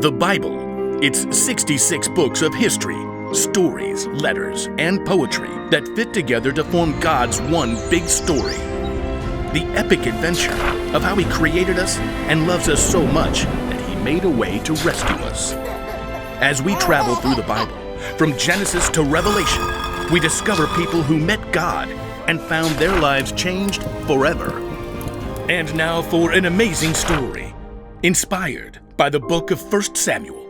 The Bible. It's 66 books of history, stories, letters, and poetry that fit together to form God's one big story. The epic adventure of how He created us and loves us so much that He made a way to rescue us. As we travel through the Bible, from Genesis to Revelation, we discover people who met God and found their lives changed forever. And now for an amazing story, inspired by the book of 1 Samuel,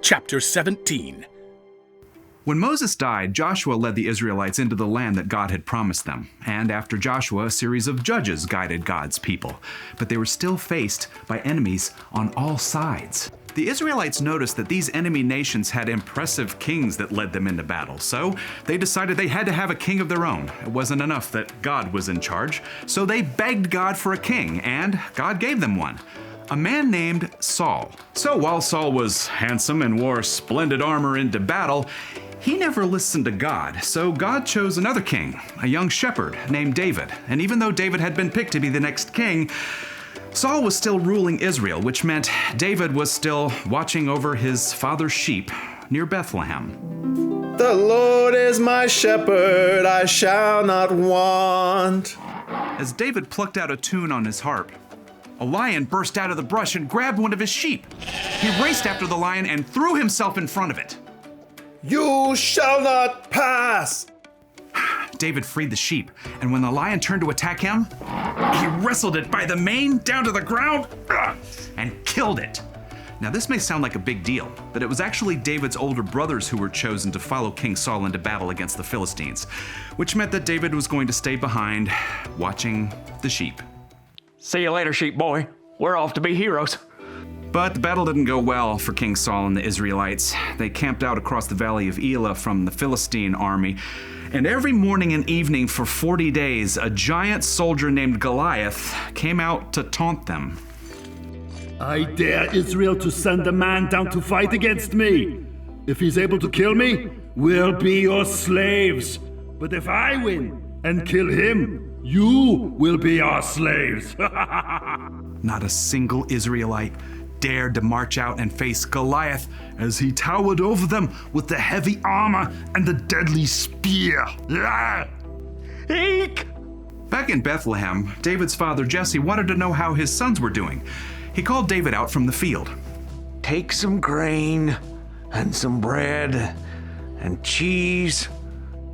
chapter 17. When Moses died, Joshua led the Israelites into the land that God had promised them. And after Joshua, a series of judges guided God's people. But they were still faced by enemies on all sides. The Israelites noticed that these enemy nations had impressive kings that led them into battle. So they decided they had to have a king of their own. It wasn't enough that God was in charge. So they begged God for a king, and God gave them one. A man named Saul. So while Saul was handsome and wore splendid armor into battle, he never listened to God, so God chose another king, a young shepherd named David. And even though David had been picked to be the next king, Saul was still ruling Israel, which meant David was still watching over his father's sheep near Bethlehem. The Lord is my shepherd, I shall not want. As David plucked out a tune on his harp, a lion burst out of the brush and grabbed one of his sheep. He raced after the lion and threw himself in front of it. You shall not pass! David freed the sheep, and when the lion turned to attack him, he wrestled it by the mane down to the ground and killed it. Now this may sound like a big deal, but it was actually David's older brothers who were chosen to follow King Saul into battle against the Philistines, which meant that David was going to stay behind, watching the sheep. See you later, sheep boy. We're off to be heroes. But the battle didn't go well for King Saul and the Israelites. They camped out across the valley of Elah from the Philistine army, and every morning and evening for 40 days, a giant soldier named Goliath came out to taunt them. I dare Israel to send a man down to fight against me. If he's able to kill me, we'll be your slaves. But if I win and kill him, you will be our slaves. Not a single Israelite dared to march out and face Goliath as he towered over them with the heavy armor and the deadly spear. Eek! Back in Bethlehem, David's father Jesse wanted to know how his sons were doing. He called David out from the field. Take some grain and some bread and cheese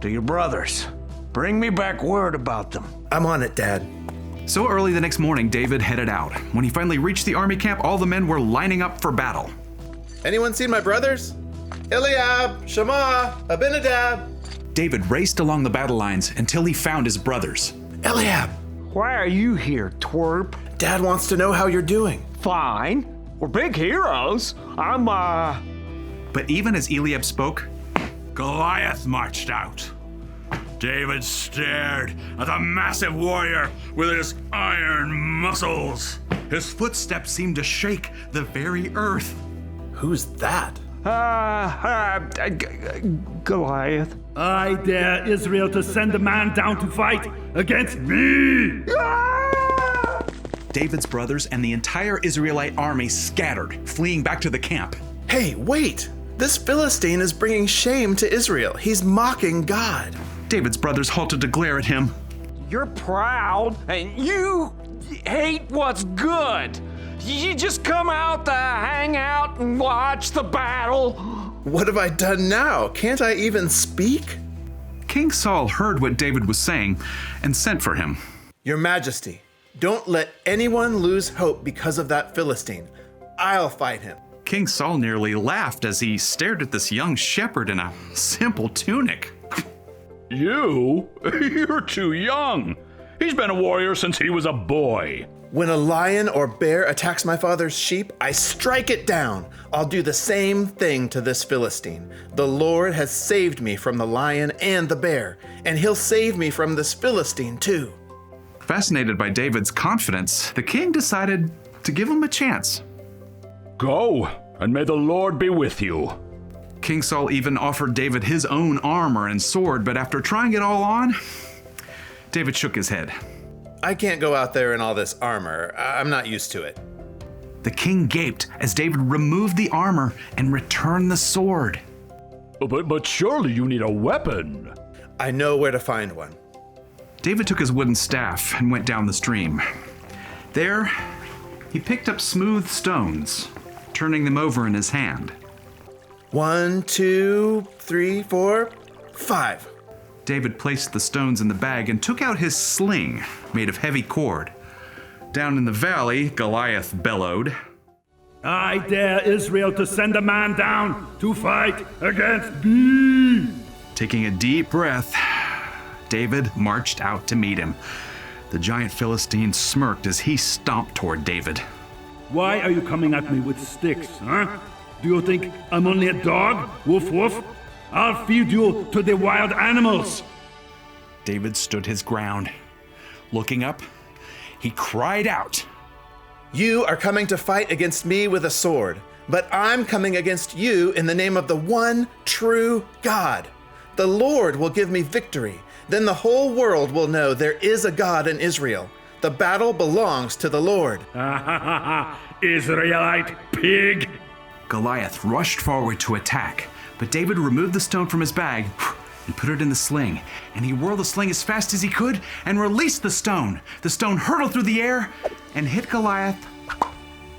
to your brothers. Bring me back word about them. I'm on it, Dad. So early the next morning, David headed out. When he finally reached the army camp, all the men were lining up for battle. Anyone seen my brothers? Eliab, Shammah, Abinadab. David raced along the battle lines until he found his brothers. Eliab, Why are you here, twerp? Dad wants to know how you're doing. Fine. We're big heroes. But even as Eliab spoke, Goliath marched out. David stared at the massive warrior with his iron muscles. His footsteps seemed to shake the very earth. Who's that? Goliath. I dare Israel to send a man down to fight against me. David's brothers and the entire Israelite army scattered, fleeing back to the camp. Hey, wait! This Philistine is bringing shame to Israel. He's mocking God. David's brothers halted to glare at him. You're proud and you hate what's good. You just come out to hang out and watch the battle. What have I done now? Can't I even speak? King Saul heard what David was saying and sent for him. Your Majesty, don't let anyone lose hope because of that Philistine. I'll fight him. King Saul nearly laughed as he stared at this young shepherd in a simple tunic. You? You're too young. He's been a warrior since he was a boy. When a lion or bear attacks my father's sheep, I strike it down. I'll do the same thing to this Philistine. The Lord has saved me from the lion and the bear, and He'll save me from this Philistine too. Fascinated by David's confidence, the king decided to give him a chance. Go, and may the Lord be with you. King Saul even offered David his own armor and sword, but after trying it all on, David shook his head. I can't go out there in all this armor. I'm not used to it. The king gaped as David removed the armor and returned the sword. But surely you need a weapon. I know where to find one. David took his wooden staff and went down the stream. There, he picked up smooth stones, turning them over in his hand. 1, 2, 3, 4, 5. David placed the stones in the bag and took out his sling, made of heavy cord. Down in the valley, Goliath bellowed, I dare Israel to send a man down to fight against me. Taking a deep breath, David marched out to meet him. The giant Philistine smirked as he stomped toward David. Why are you coming at me with sticks, huh? Do you think I'm only a dog? Woof woof. I'll feed you to the wild animals. David stood his ground. Looking up, he cried out, You are coming to fight against me with a sword, but I'm coming against you in the name of the one true God. The Lord will give me victory. Then the whole world will know there is a God in Israel. The battle belongs to the Lord. Israelite pig. Goliath rushed forward to attack, but David removed the stone from his bag and put it in the sling, and he whirled the sling as fast as he could and released the stone. The stone hurtled through the air and hit Goliath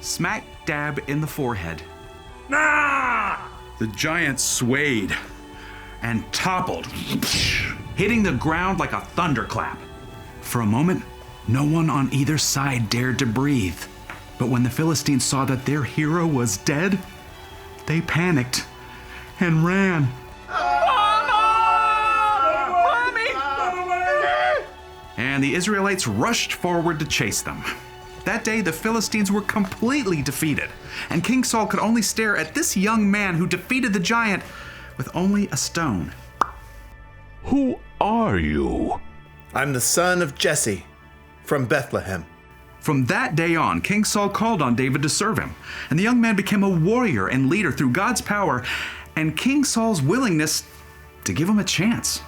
smack dab in the forehead. Ah! The giant swayed and toppled, hitting the ground like a thunderclap. For a moment, no one on either side dared to breathe. But when the Philistines saw that their hero was dead, they panicked and ran. And the Israelites rushed forward to chase them. That day, the Philistines were completely defeated, and King Saul could only stare at this young man who defeated the giant with only a stone. Who are you? I'm the son of Jesse from Bethlehem. From that day on, King Saul called on David to serve him, and the young man became a warrior and leader through God's power and King Saul's willingness to give him a chance.